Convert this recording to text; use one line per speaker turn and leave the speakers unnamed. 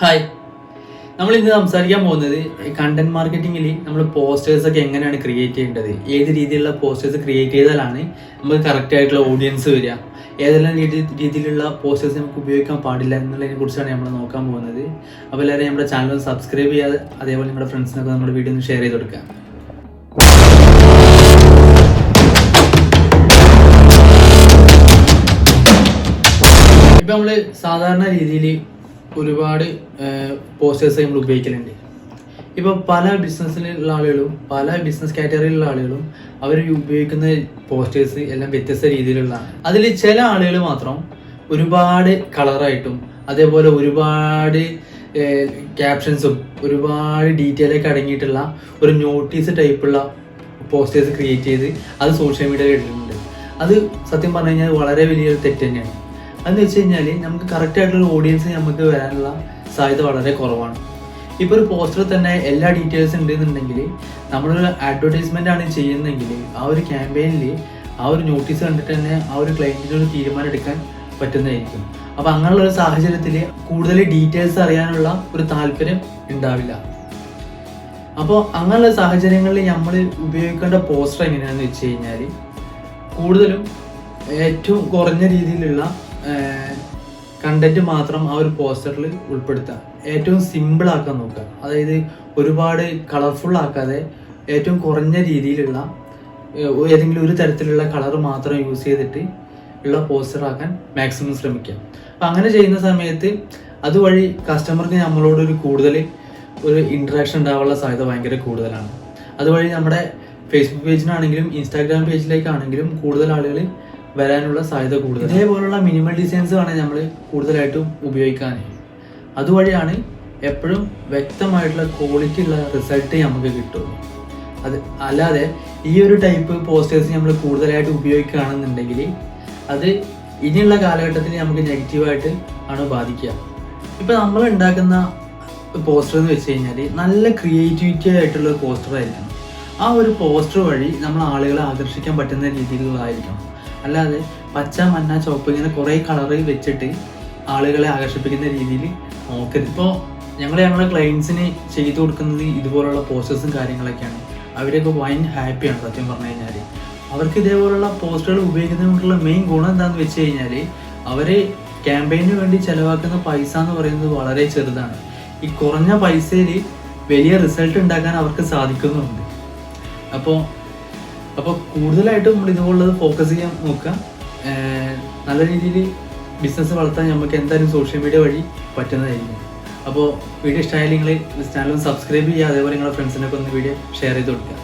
Hi, നമ്മൾ ഇന്ന് സംസാരിക്കാൻ പോകുന്നത് കണ്ടന്റ് മാർക്കറ്റിംഗിൽ നമ്മൾ പോസ്റ്റേഴ്സ് ഒക്കെ എങ്ങനെയാണ് ക്രിയേറ്റ് ചെയ്യേണ്ടത്, ഏത് രീതിയിലുള്ള പോസ്റ്റേഴ്സ് ക്രിയേറ്റ് ചെയ്താലാണ് നമുക്ക് കറക്റ്റ് ആയിട്ടുള്ള ഓഡിയൻസ് വരിക, ഏതെല്ലാം രീതിയിലുള്ള പോസ്റ്റേഴ്സ് നമുക്ക് ഉപയോഗിക്കാൻ പാടില്ല എന്നുള്ളതിനെ കുറിച്ചാണ് നമ്മൾ നോക്കാൻ പോകുന്നത്. അപ്പോൾ എല്ലാവരും നമ്മുടെ ചാനൽ സബ്സ്ക്രൈബ് ചെയ്യാതെ അതേപോലെ നിങ്ങളുടെ ഫ്രണ്ട്സിനൊക്കെ നമ്മുടെ വീഡിയോ ഒന്ന് ഷെയർ ചെയ്ത് കൊടുക്കുക. ഇപ്പം നമ്മൾ സാധാരണ രീതിയിൽ ഒരുപാട് പോസ്റ്റേഴ്സ് നമ്മൾ ഉപയോഗിക്കലുണ്ട്. ഇപ്പോൾ പല ബിസിനസ്സിലുള്ള ആളുകളും പല ബിസിനസ് കാറ്റഗറിയിലുള്ള ആളുകളും അവർ ഉപയോഗിക്കുന്ന പോസ്റ്റേഴ്സ് എല്ലാം വ്യത്യസ്ത രീതിയിലുള്ളതാണ്. അതിൽ ചില ആളുകൾ മാത്രം ഒരുപാട് കളറായിട്ടും അതേപോലെ ഒരുപാട് ക്യാപ്ഷൻസും ഒരുപാട് ഡീറ്റെയിൽ ഒക്കെ അടങ്ങിയിട്ടുള്ള ഒരു നോട്ടീസ് ടൈപ്പുള്ള പോസ്റ്റേഴ്സ് ക്രിയേറ്റ് ചെയ്ത് അത് സോഷ്യൽ മീഡിയയിൽ ഇടുന്നുണ്ട്. അത് സത്യം പറഞ്ഞു കഴിഞ്ഞാൽ വളരെ വലിയൊരു തെറ്റ് തന്നെയാണ്. അതെന്ന് വെച്ച് കഴിഞ്ഞാൽ നമുക്ക് കറക്റ്റ് ആയിട്ടുള്ള ഓഡിയൻസ് നമുക്ക് വരാനുള്ള സാധ്യത വളരെ കുറവാണ്. ഇപ്പോൾ ഒരു പോസ്റ്റർ തന്നെ എല്ലാ ഡീറ്റെയിൽസ് ഉണ്ടെന്നുണ്ടെങ്കിൽ നമ്മളൊരു അഡ്വർടൈസ്മെൻ്റ് ആണ് ചെയ്യുന്നതെങ്കിൽ ആ ഒരു ക്യാമ്പയിനിൽ ആ ഒരു നോട്ടീസ് കണ്ടിട്ട് തന്നെ ആ ഒരു ക്ലയൻറ്റിനൊരു തീരുമാനം എടുക്കാൻ പറ്റുന്നതായിരിക്കും. അപ്പോൾ അങ്ങനെയുള്ള ഒരു സാഹചര്യത്തിൽ കൂടുതൽ ഡീറ്റെയിൽസ് അറിയാനുള്ള ഒരു താല്പര്യം ഉണ്ടാവില്ല. അപ്പോൾ അങ്ങനെയുള്ള സാഹചര്യങ്ങളിൽ നമ്മൾ ഉപയോഗിക്കേണ്ട പോസ്റ്റർ എങ്ങനെയാണെന്ന് വെച്ച് കഴിഞ്ഞാൽ കൂടുതലും ഏറ്റവും കുറഞ്ഞ രീതിയിലുള്ള കണ്ടന്റ് മാത്രം ആ ഒരു പോസ്റ്ററിൽ ഉൾപ്പെടുത്തുക, ഏറ്റവും സിമ്പിൾ ആക്കാൻ നോക്കുക. അതായത് ഒരുപാട് കളർഫുൾ ആക്കാതെ ഏറ്റവും കുറഞ്ഞ രീതിയിലുള്ള ഏതെങ്കിലും ഒരു തരത്തിലുള്ള കളർ മാത്രം യൂസ് ചെയ്തിട്ട് ഉള്ള പോസ്റ്റർ ആക്കാൻ മാക്സിമം ശ്രമിക്കുക. അപ്പം അങ്ങനെ ചെയ്യുന്ന സമയത്ത് അതുവഴി കസ്റ്റമർക്ക് നമ്മളോട് ഒരു ഇൻട്രാക്ഷൻ ഉണ്ടാവാനുള്ള സാധ്യത ഭയങ്കര കൂടുതലാണ്. അതുവഴി നമ്മുടെ ഫേസ്ബുക്ക് പേജിനാണെങ്കിലും ഇൻസ്റ്റാഗ്രാം പേജിലേക്കാണെങ്കിലും കൂടുതൽ ആളുകൾ വരാനുള്ള സാധ്യത കൂടുതൽ. ഇതേപോലുള്ള മിനിമൽ ഡിസൈൻസ് വേണം നമ്മൾ കൂടുതലായിട്ടും ഉപയോഗിക്കാൻ. അതുവഴിയാണ് എപ്പോഴും വ്യക്തമായിട്ടുള്ള ക്വാളിറ്റി ഉള്ള റിസൾട്ട് നമുക്ക് കിട്ടുള്ളൂ. അല്ലാതെ ഈ ഒരു ടൈപ്പ് പോസ്റ്റേഴ്സ് നമ്മൾ കൂടുതലായിട്ട് ഉപയോഗിക്കുകയാണെന്നുണ്ടെങ്കിൽ അത് ഇനിയുള്ള കാലഘട്ടത്തിൽ നമുക്ക് നെഗറ്റീവായിട്ട് ആണ് ബാധിക്കുക. ഇപ്പം നമ്മൾ ഉണ്ടാക്കുന്ന പോസ്റ്റർ എന്ന് വെച്ച് കഴിഞ്ഞാൽ നല്ല ക്രിയേറ്റിവിറ്റി ആയിട്ടുള്ള ഒരു പോസ്റ്റർ ആയിരിക്കണം. ആ ഒരു പോസ്റ്റർ വഴി നമ്മൾ ആളുകളെ ആകർഷിക്കാൻ പറ്റുന്ന രീതിയിലുള്ളതായിരിക്കണം. അല്ലാതെ പച്ച മഞ്ഞ ചുവപ്പ് ഇങ്ങനെ കുറേ കളറ് വെച്ചിട്ട് ആളുകളെ ആകർഷിപ്പിക്കുന്ന രീതിയിൽ നോക്കരുത്. ഇപ്പോൾ ഞങ്ങളുടെ ക്ലയൻസിന് ചെയ്തു കൊടുക്കുന്നത് ഇതുപോലുള്ള പോസ്റ്റേഴ്സും കാര്യങ്ങളൊക്കെയാണ്. അവരൊക്കെ ഭയങ്കര ഹാപ്പിയാണ് സത്യം പറഞ്ഞു കഴിഞ്ഞാൽ. അവർക്ക് ഇതേപോലുള്ള പോസ്റ്ററുകൾ ഉപയോഗിക്കുന്നത് കൊണ്ടുള്ള മെയിൻ ഗുണം എന്താണെന്ന് വെച്ച് കഴിഞ്ഞാൽ അവർ ക്യാമ്പയിന് വേണ്ടി ചിലവാക്കുന്ന പൈസ എന്ന് പറയുന്നത് വളരെ ചെറുതാണ്. ഈ കുറഞ്ഞ പൈസയിൽ വലിയ റിസൾട്ട് ഉണ്ടാക്കാൻ അവർക്ക് സാധിക്കുന്നുണ്ട്. അപ്പോൾ കൂടുതലായിട്ടും നമ്മൾ ഇതുപോലുള്ളത് ഫോക്കസ് ചെയ്യാൻ നോക്കുക. നല്ല രീതിയിൽ ബിസിനസ് വളർത്താൻ നമുക്ക് എന്തായാലും സോഷ്യൽ മീഡിയ വഴി പറ്റുന്നതായിരിക്കും. അപ്പോൾ വീഡിയോ ഇഷ്ടമായാലും നിങ്ങൾ ചാനൽ സബ്സ്ക്രൈബ് ചെയ്യുക, അതേപോലെ നിങ്ങളുടെ ഫ്രണ്ട്സിനൊക്കെ ഒന്ന് വീഡിയോ ഷെയർ ചെയ്ത് കൊടുക്കുക.